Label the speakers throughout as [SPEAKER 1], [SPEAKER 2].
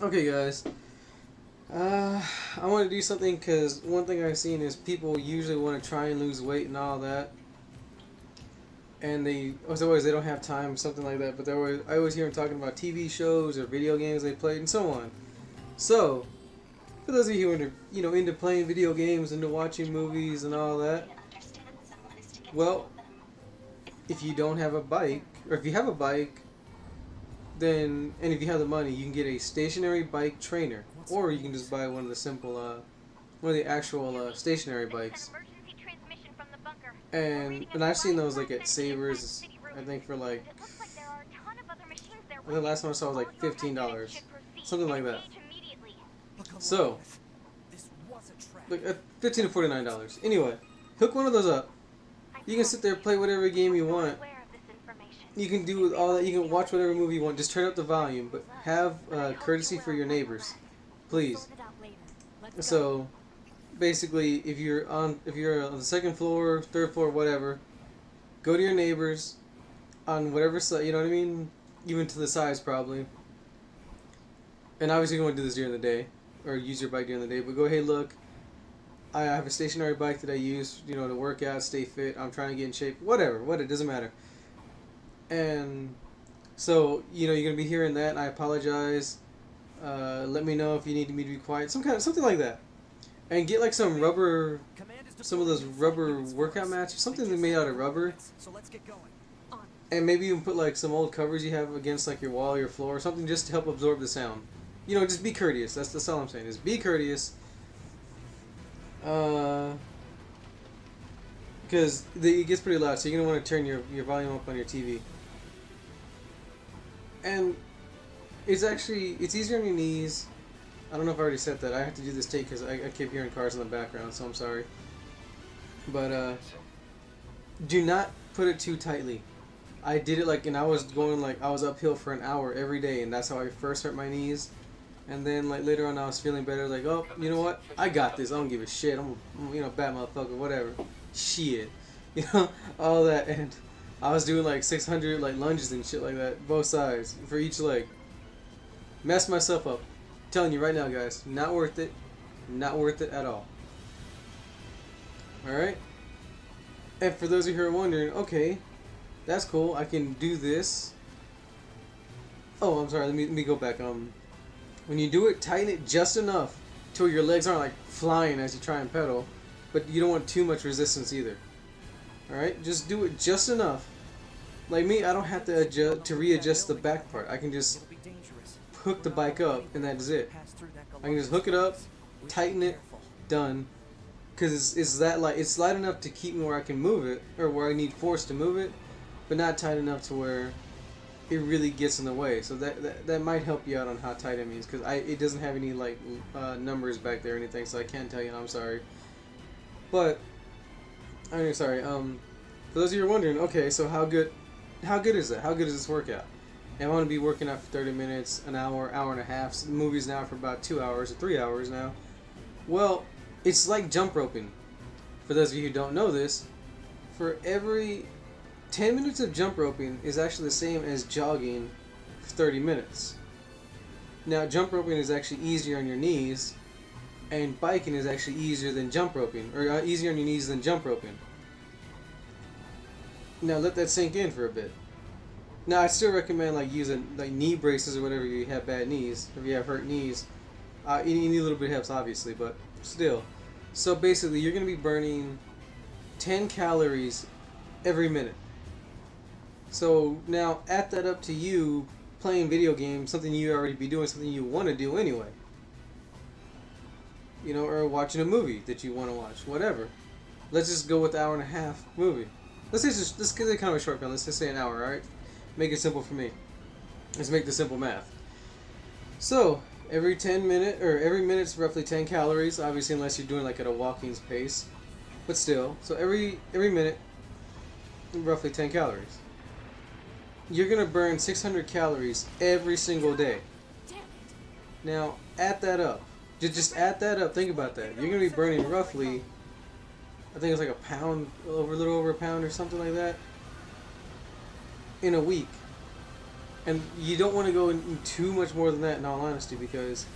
[SPEAKER 1] Okay, guys. I want to do something because one thing I've seen is people usually want to try and lose weight and all that, and as always they don't have time, something like that. But I always hear them talking about TV shows or video games they played and so on. So, for those of you who are into playing video games, into watching movies and all that, well, if you don't have a bike, or if you have a bike, then and if you have the money, you can get a stationary bike trainer, or you can just buy one of the simple, one of the actual stationary bikes. And I've seen those like at Savers, I think for like I think the last one I saw was like $15, something like that. So, like $15 to $49. Anyway, hook one of those up. You can sit there play whatever game you want. You can do all that. You can watch whatever movie you want. Just turn up the volume, but have courtesy for your neighbors, please. So, basically, if you're on the second floor, third floor, whatever, go to your neighbors on whatever side. You know what I mean? Even to the sides, probably. And obviously, you want to do this during the day, or use your bike during the day. But go, hey, look, I have a stationary bike that I use, to work out, stay fit. I'm trying to get in shape. Whatever, it doesn't matter. And so, you're gonna be hearing that. And I apologize. Let me know if you need me to be quiet. Something like that. And get like some of those rubber workout mats, or something that's made out of rubber. And maybe you can put like some old covers you have against like your wall, or your floor, or something, just to help absorb the sound. Just be courteous. That's all I'm saying. Is be courteous. Because it gets pretty loud, so you're gonna want to turn your volume up on your TV. And it's easier on your knees. I don't know if I already said that. I have to do this take because I keep hearing cars in the background, so I'm sorry. But do not put it too tightly. I did it and I was uphill for an hour every day, and that's how I first hurt my knees. And then later on, I was feeling better. Like, oh, you know what? I got this. I don't give a shit. I'm bad motherfucker, whatever. Shit, all that. And I was doing 600 lunges and shit like that, both sides for each leg. Messed myself up. I'm telling you right now, guys, not worth it. Not worth it at all. All right. And for those of you who are wondering, okay, that's cool. I can do this. Oh, I'm sorry. Let me go back. When you do it, tighten it just enough to where your legs aren't flying as you try and pedal, but you don't want too much resistance either. Alright, just do it just enough. Like me, I don't have to readjust the back part. I can just hook the bike up, and that's it. I can just hook it up, tighten it, done. Because it's light enough to keep me where I can move it, or where I need force to move it, but not tight enough to where it really gets in the way. So that might help you out on how tight it means, because it doesn't have any numbers back there or anything, so I can't tell you. I'm sorry. But I'm sorry. For those of you who are wondering, okay, so how good is that? How good is this workout? And I want to be working out for 30 minutes, an hour, hour and a half. So the movie's now for about 2 hours or 3 hours now. Well, it's like jump roping. For those of you who don't know this, for every 10 minutes of jump roping is actually the same as jogging for 30 minutes. Now, jump roping is actually easier on your knees, and biking is actually easier than jump roping, or easier on your knees than jump roping. Now, let that sink in for a bit. Now, I still recommend using knee braces or whatever if you have bad knees, if you have hurt knees. You need a little bit of help, obviously, but still. So basically, you're going to be burning 10 calories every minute. So now add that up to you playing video games, something you already be doing, something you want to do anyway. Or watching a movie that you want to watch, whatever. Let's just go with the hour and a half movie. Let's get it kind of a short film. Let's just say an hour, alright? Make it simple for me. Let's make the simple math. So, every minute's roughly 10 calories, obviously unless you're doing at a walking pace. But still, so every minute, roughly 10 calories. You're going to burn 600 calories every single day. Now, add that up. Just add that up. Think about that. You're going to be burning roughly, I think it's a pound, a little over a pound or something like that, in a week. And you don't want to go in too much more than that, in all honesty, because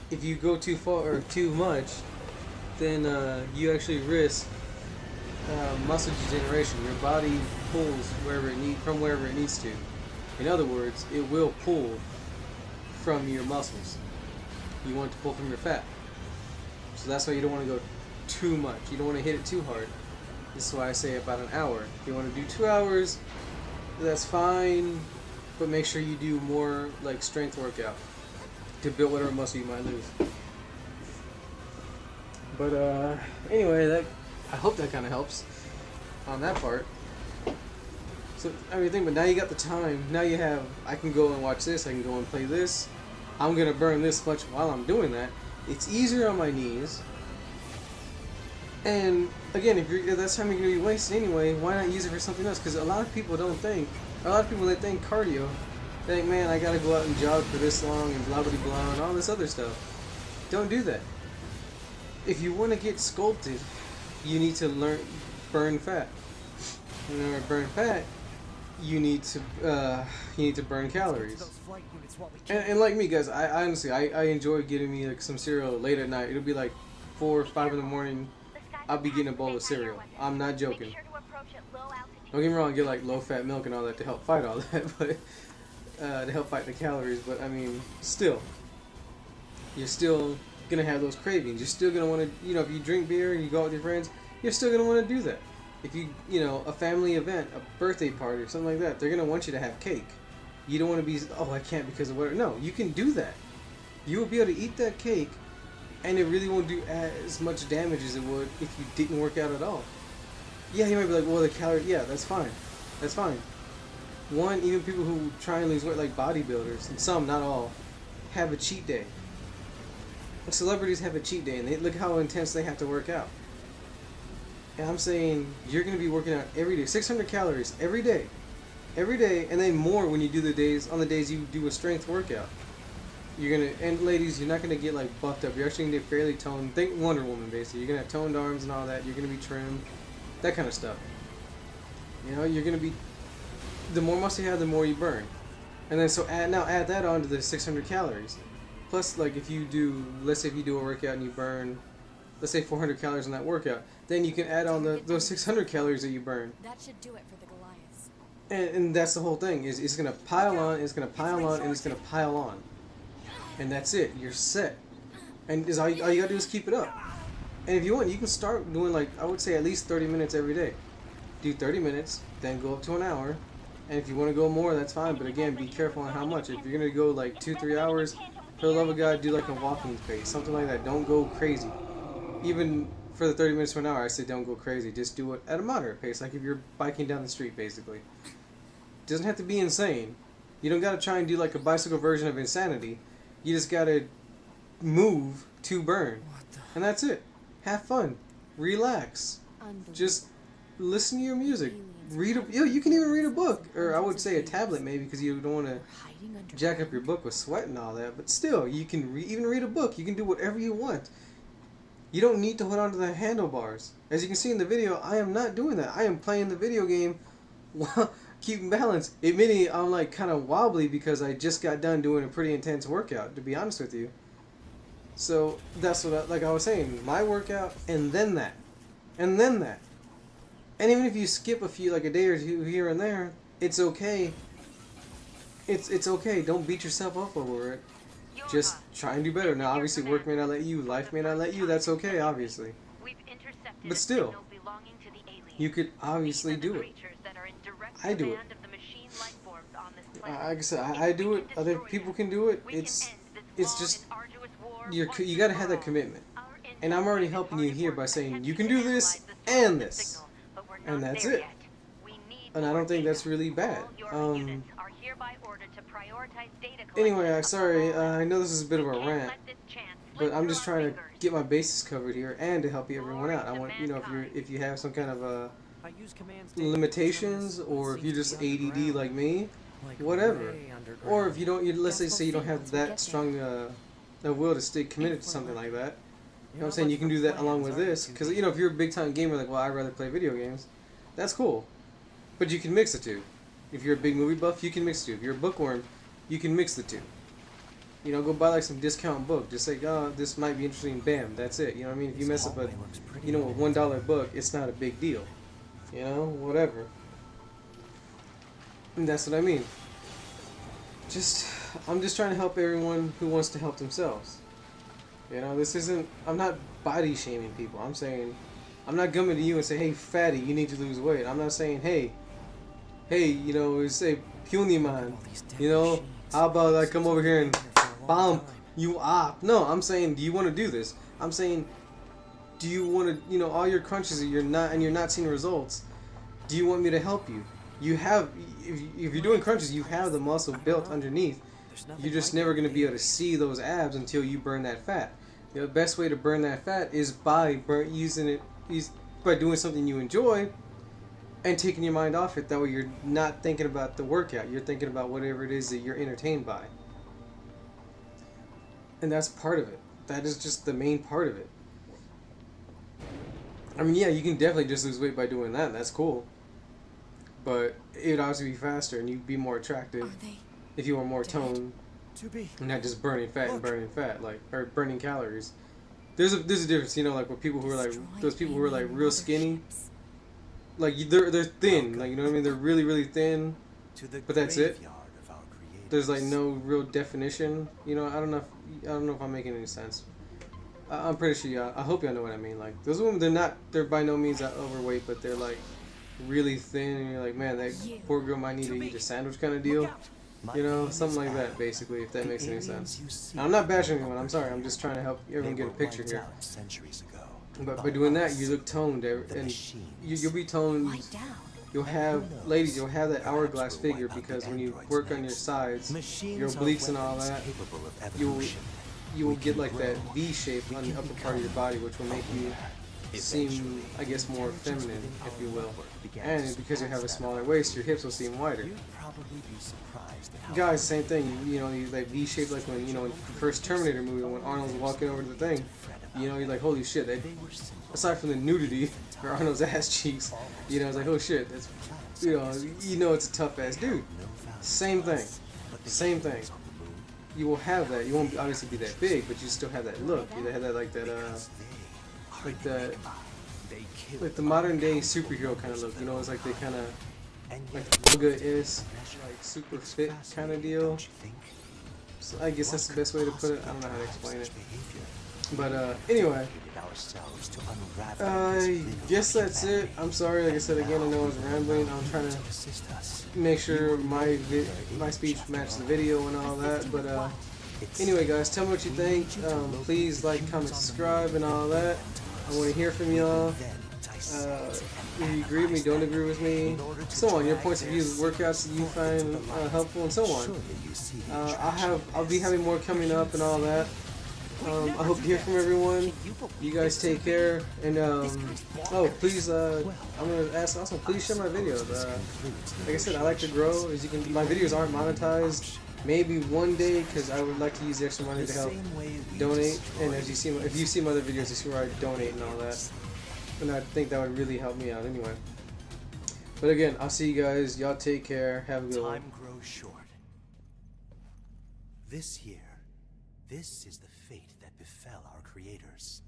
[SPEAKER 1] if you go too far or too much, then you actually risk muscle degeneration. Your body pulls from wherever it needs to. In other words, it will pull from your muscles. You want it to pull from your fat. So that's why you don't want to go too much. You don't want to hit it too hard. This is why I say about an hour. If you want to do 2 hours, that's fine, but make sure you do more like strength workout to build whatever muscle you might lose. But anyway, I hope that kind of helps on that part. So everything, but now you got the time. Now you have. I can go and watch this. I can go and play this. I'm gonna burn this much while I'm doing that. It's easier on my knees. And again, if that's time you're gonna be wasting anyway, why not use it for something else? Because a lot of people don't think. A lot of people that think cardio, they think, man, I gotta go out and jog for this long and blah blah blah and all this other stuff. Don't do that. If you want to get sculpted, you need to burn fat. In order to burn fat, you need to burn calories. And like me, guys, I honestly I enjoy getting me like some cereal late at night. It'll be like 4 or 5 in the morning. I'll be getting a bowl of cereal. I'm not joking. Don't get me wrong, I get like low-fat milk and all that to help fight all that, but to help fight the calories. But I mean, still, you're still gonna have those cravings. You're still gonna want to, if you drink beer and you go out with your friends, you're still gonna want to do that. If a family event, a birthday party or something like that, they're gonna want you to have cake. You don't want to be, oh, I can't because of whatever. No, you can do that. You will be able to eat that cake, and it really won't do as much damage as it would if you didn't work out at all. Yeah, you might be like, well, the calories, yeah, that's fine. That's fine. One, even people who try and lose weight, like bodybuilders, and some, not all, have a cheat day. Celebrities have a cheat day, and look how intense they have to work out. And I'm saying, you're going to be working out every day, 600 calories every day, and then more when you do on the days you do a strength workout. You're gonna, and ladies, you're not gonna get like buffed up. You're actually gonna get fairly toned. Think Wonder Woman, basically. You're gonna have toned arms and all that. You're gonna be trimmed, that kind of stuff. You're gonna be. The more muscle you have, the more you burn. And then add that on to the 600 calories. Plus, like let's say if you do a workout and you burn, let's say 400 calories on that workout, then you can add on those 600 calories that you burn.
[SPEAKER 2] That should do it for the Goliaths.
[SPEAKER 1] And that's the whole thing. Is it's gonna pile on, it's gonna pile on, and it's gonna pile on. And that's it. You're set. And all you gotta do is keep it up. And if you want, you can start doing like, I would say at least 30 minutes every day. Do 30 minutes, then go up to an hour. And if you want to go more, that's fine. But again, be careful on how much. If you're gonna go like 2-3 hours, for the love of God, do like a walking pace, something like that. Don't go crazy. Even for the 30 minutes to an hour, I say don't go crazy. Just do it at a moderate pace, like if you're biking down the street, basically. It doesn't have to be insane. You don't gotta try and do like a bicycle version of insanity. You just gotta move to burn. And that's it. Have fun. Relax. Just listen to your music. You can even read a book. Or I would say a tablet maybe, because you don't want to jack up your book with sweat and all that. But still, you can even read a book. You can do whatever you want. You don't need to hold on to the handlebars. As you can see in the video, I am not doing that. I am playing the video game while keeping balance. Admitting I'm like kind of wobbly because I just got done doing a pretty intense workout, to be honest with you. So that's what I was saying. My workout and then that. And then that. And even if you skip a day or two here and there, it's okay. It's okay. Don't beat yourself up over it. Just try and do better. Now, obviously, work may not let you, life may not let you. That's okay, obviously. But still, you could obviously do it. I do it. Like I said, I do it. Other people can do it. It's just you got to have that commitment. And I'm already helping you here by saying you can do this and this, and that's it. And I don't think that's really bad. Anyway, sorry. I know this is a bit of a rant, but I'm just trying to get my bases covered here and to help everyone out. I want if you have some kind of limitations, or if you're just ADD like me, whatever. Or if you don't, let's say you don't have that strong a will to stay committed to something like that. You know what I'm saying? You can do that along with this, because if you're a big time gamer, like, well, I'd rather play video games. That's cool, but you can mix the two. If you're a big movie buff, you can mix the two. If you're a bookworm, you can mix the two. You know, go buy like some discount book. Just like, oh, this might be interesting. Bam, that's it. You know what I mean? If you mess up a, you know, a $1 book, it's not a big deal. You know, whatever. And that's what I mean. I'm just trying to help everyone who wants to help themselves. You know, this isn't, I'm not body shaming people. I'm saying, I'm not coming to you and say, hey, fatty, you need to lose weight. I'm not saying, hey, you know, say, puny man, you know, how about I come over here and bump you up? No, I'm saying, do you want to do this? I'm saying, do you want to, you know, all your crunches that you're not seeing results, do you want me to help you? You have, if you're doing crunches, you have the muscle built underneath. You're just never going to be able to see those abs until you burn that fat. The best way to burn that fat is by by doing something you enjoy and taking your mind off it. That way you're not thinking about the workout. You're thinking about whatever it is that you're entertained by. And that's part of it. That is just the main part of it. I mean, yeah, you can definitely just lose weight by doing that. That's cool. But it'd obviously be faster and you'd be more attractive if you were more toned and not just burning fat and burning fat, like, or burning calories. There's a difference, you know, like with people who are like, those people who are like real skinny, like they're thin, like, you know what I mean? They're really, really thin, but that's it. There's like no real definition, you know. I don't know if I'm making any sense. I'm pretty sure y'all, I hope y'all know what I mean. Like, those women, they're by no means overweight, but they're like really thin, and you're like, man, that poor girl might need to eat a sandwich kind of deal. You know, something like that, basically, if that makes any sense. Now, I'm not bashing anyone, I'm sorry, I'm just trying to help everyone get a picture here. But by doing that, you look toned, and you'll be toned. You'll have, ladies, you'll have that hourglass figure, because when you work on your sides, your obliques and all that, you will get like that V shape on the upper part of your body, which will make you seem, I guess, more feminine, if you will. And because you have a smaller waist, your hips will seem wider. Guys, same thing. You know, you like V shape, like when, you know, in the first Terminator movie, when Arnold's walking over to the thing. You know, you're like, holy shit. Aside from the nudity or Arnold's ass cheeks, you know, it's like, oh shit. That's, you know, it's a tough ass dude. Same thing. Same thing. You will have that. You won't obviously be that big, but you still have that look. You have that like the modern day superhero kind of look. You know, it's like they kind of like yoga is like super fit kind of deal. So I guess that's the best way to put it. I don't know how to explain it. But anyway, I guess that's it. I'm sorry, like I said again, I know I was rambling. I'm trying to make sure my speech matches the video and all that. But anyway, guys, tell me what you think. Please like, comment, subscribe, and all that. I want to hear from y'all. If you agree with me, don't agree with me, so on. Your points of view, workouts that you find helpful, and so on. I'll be having more coming up and all that. I hope to hear from everyone. You guys take care, and oh, please, I'm gonna ask also, please share my videos. Like I said, I like to grow. As you can, my videos aren't monetized. Maybe one day, because I would like to use the extra money to help donate. And as you see, if you see my other videos, you see where I donate and all that. And I think that would really help me out anyway. But again, I'll see you guys. Y'all take care. Have a good one.
[SPEAKER 3] Time grows short. This year, this is the fate that befell our creators.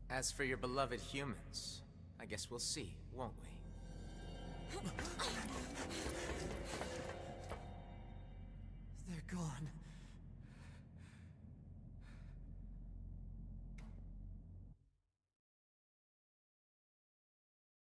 [SPEAKER 4] As for your beloved humans, I guess we'll see, won't we?
[SPEAKER 3] They're gone.